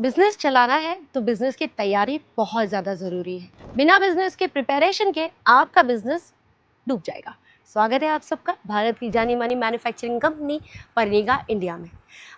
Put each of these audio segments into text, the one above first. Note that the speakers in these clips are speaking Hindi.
बिजनेस चलाना है तो बिजनेस की तैयारी बहुत ज़्यादा ज़रूरी है। बिना बिजनेस के प्रिपरेशन के आपका बिजनेस डूब जाएगा। स्वागत है आप सबका भारत की जानी मानी मैन्युफैक्चरिंग कंपनी पर्निका इंडिया में।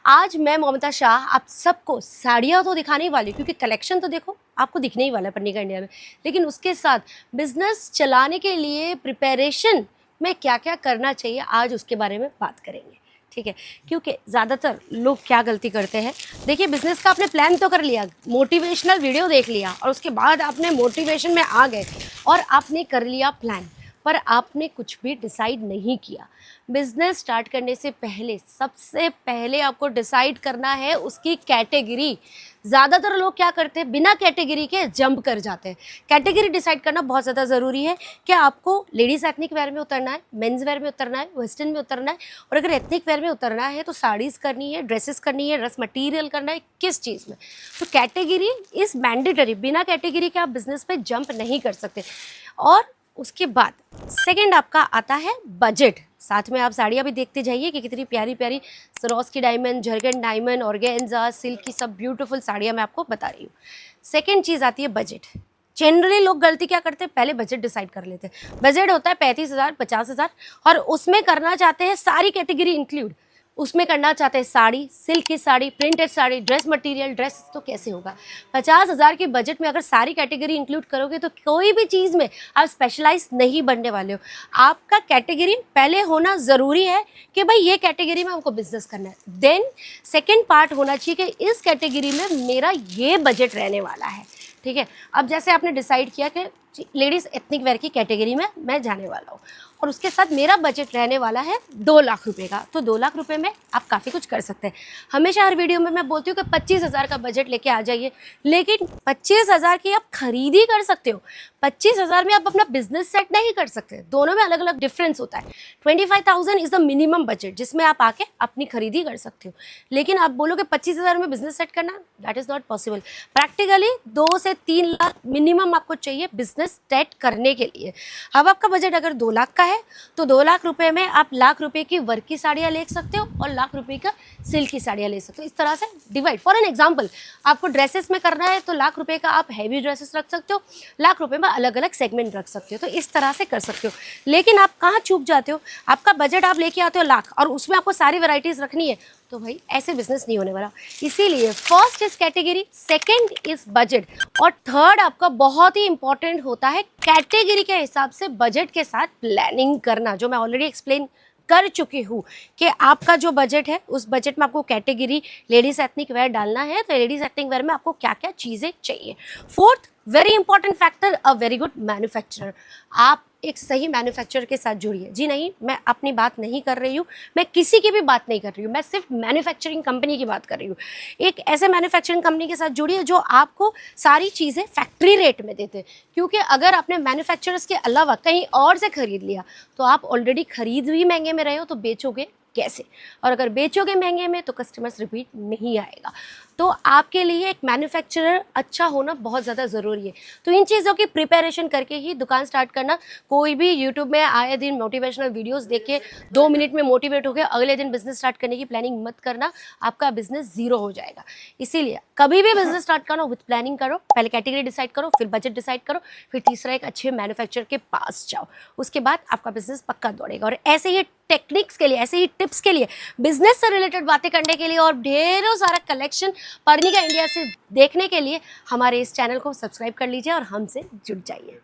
आज मैं ममता शाह आप सबको साड़ियाँ तो दिखाने ही वाली हूँ, क्योंकि कलेक्शन तो देखो आपको दिखने ही वाला है पर्निका इंडिया में, लेकिन उसके साथ बिजनेस चलाने के लिए प्रिपरेशन में क्या क्या करना चाहिए आज उसके बारे में बात करेंगे। ठीक है, क्योंकि ज़्यादातर लोग क्या गलती करते हैं, देखिए बिजनेस का आपने प्लान तो कर लिया, मोटिवेशनल वीडियो देख लिया और उसके बाद आपने मोटिवेशन में आ गए और आपने कर लिया प्लान, पर आपने कुछ भी डिसाइड नहीं किया। बिजनेस स्टार्ट करने से पहले सबसे पहले आपको डिसाइड करना है उसकी कैटेगरी। ज़्यादातर लोग क्या करते हैं, बिना कैटेगरी के जंप कर जाते हैं। कैटेगरी डिसाइड करना बहुत ज़्यादा ज़रूरी है कि आपको लेडीज़ एथनिक वेयर में उतरना है, मेंस वेयर में उतरना है, वेस्टर्न में उतरना है, और अगर एथनिक वेयर में उतरना है तो साड़ीज़ करनी है, ड्रेसेस करनी है, ड्रेस मटीरियल करना है, किस चीज़ में। तो कैटेगरी इज़ मैंडेटरी, बिना कैटेगरी के आप बिजनेस पे जंप नहीं कर सकते। और उसके बाद सेकंड आपका आता है बजट। साथ में आप साड़ियाँ भी देखते जाइए कि कितनी प्यारी प्यारी Swarovski diamond, Jurgen diamond, organza, silk की सब ब्यूटीफुल साड़ियाँ मैं आपको बता रही हूँ। सेकंड चीज़ आती है बजट। जनरली लोग गलती क्या करते हैं, पहले बजट डिसाइड कर लेते हैं। बजट होता है 35,000 50,000 और उसमें करना चाहते हैं सारी कैटेगरी इंक्लूड। उसमें करना चाहते हैं साड़ी, सिल्क की sari, printed sari, dress material, dress, तो कैसे होगा। 50,000 के बजट में अगर सारी कैटेगरी इंक्लूड करोगे तो कोई भी चीज़ में आप स्पेशलाइज नहीं बनने वाले हो। आपका कैटेगरी पहले होना ज़रूरी है कि भाई ये कैटेगरी में हमको बिजनेस करना है। देन सेकेंड पार्ट होना चाहिए कि इस कैटेगरी में मेरा ये बजट रहने वाला है। ठीक है, अब जैसे आपने डिसाइड किया कि लेडीज़ एथनिक वेयर की कैटेगरी में मैं जाने वाला हूँ और उसके साथ मेरा बजट रहने वाला है 2 लाख रुपए का, तो 2 लाख रुपए में आप काफ़ी कुछ कर सकते हैं। हमेशा हर वीडियो में मैं बोलती हूँ कि 25,000 का बजट लेके आ जाइए, लेकिन 25,000 की आप खरीदी कर सकते हो। 25,000 में आप अपना बिजनेस सेट नहीं कर सकते, दोनों में अलग अलग डिफरेंस होता है। 25,000 इज़ द मिनिमम बजट जिसमें आप आके अपनी खरीदी कर सकते हो, लेकिन आप बोलोगे 25,000 में बिजनेस सेट करना, that is not possible. Practically 2 से 3 लाख मिनिमम आपको चाहिए बिजनेस सेट करने के लिए। अब आपका बजट अगर 2 लाख का है तो 2 लाख रुपए में आप लाख रुपए की वर्क की साड़ियाँ ले सकते हो और लाख रुपए का सिल्क की साड़ियाँ ले सकते हो। इस तरह से डिवाइड। फॉर एन एग्जांपल, आपको ड्रेसेस में करना है तो लाख रुपए का आप हैवी ड्रेसेस रख सकते हो, लाख रुपए में अलग अलग सेगमेंट रख सकते हो, तो इस तरह से कर सकते हो। लेकिन आप कहाँ चूक जाते हो, आपका बजट आप लेके आते हो लाख और उसमें आपको सारी वैरायटीज रखनी है, तो भाई ऐसे बिजनेस नहीं होने वाला। इसीलिए first is category, second is budget और थर्ड आपका बहुत ही इंपॉर्टेंट होता है कैटेगरी के हिसाब से बजट के साथ प्लानिंग करना, जो मैं ऑलरेडी एक्सप्लेन कर चुकी हूँ कि आपका जो बजट है उस बजट में आपको कैटेगरी लेडीज एथनिक वेयर डालना है, तो लेडीज एथनिक वेयर में आपको क्या क्या चीज़ें चाहिए। Fourth very important factor, a very good manufacturer. आप एक सही मैन्युफैक्चरर के साथ जुड़िए। जी नहीं, मैं अपनी बात नहीं कर रही हूँ, मैं किसी की भी बात नहीं कर रही हूँ, मैं सिर्फ मैन्युफैक्चरिंग कंपनी की बात कर रही हूँ। एक ऐसे मैन्युफैक्चरिंग कंपनी के साथ जुड़िए जो आपको सारी चीज़ें फैक्ट्री रेट में देते हैं, क्योंकि अगर आपने मैन्युफैक्चरर्स के अलावा कहीं और से खरीद लिया तो आप ऑलरेडी खरीद भी महंगे में रहे हो, तो बेचोगे कैसे, और अगर बेचोगे महंगे में तो कस्टमर्स रिपीट नहीं आएगा। तो आपके लिए एक मैन्युफैक्चरर अच्छा होना बहुत ज़्यादा ज़रूरी है। तो इन चीज़ों की प्रिपरेशन करके ही दुकान स्टार्ट करना। कोई भी यूट्यूब में आए दिन मोटिवेशनल वीडियोस देख के 2 मिनट में मोटिवेट हो गया, अगले दिन बिजनेस स्टार्ट करने की प्लानिंग मत करना, आपका बिजनेस ज़ीरो हो जाएगा। इसीलिए कभी भी बिजनेस स्टार्ट करो विथ प्लानिंग करो, पहले कैटेगरी डिसाइड करो, फिर बजट डिसाइड करो, फिर तीसरा एक अच्छे मैन्युफैक्चरर के पास जाओ, उसके बाद आपका बिजनेस पक्का दौड़ेगा। और ऐसे ही टेक्निक्स के लिए, ऐसे ही टिप्स के लिए, बिजनेस से रिलेटेड बातें करने के लिए और ढेरों सारा कलेक्शन पर्निका इंडिया से देखने के लिए हमारे इस चैनल को सब्सक्राइब कर लीजिए और हमसे जुड़ जाइए।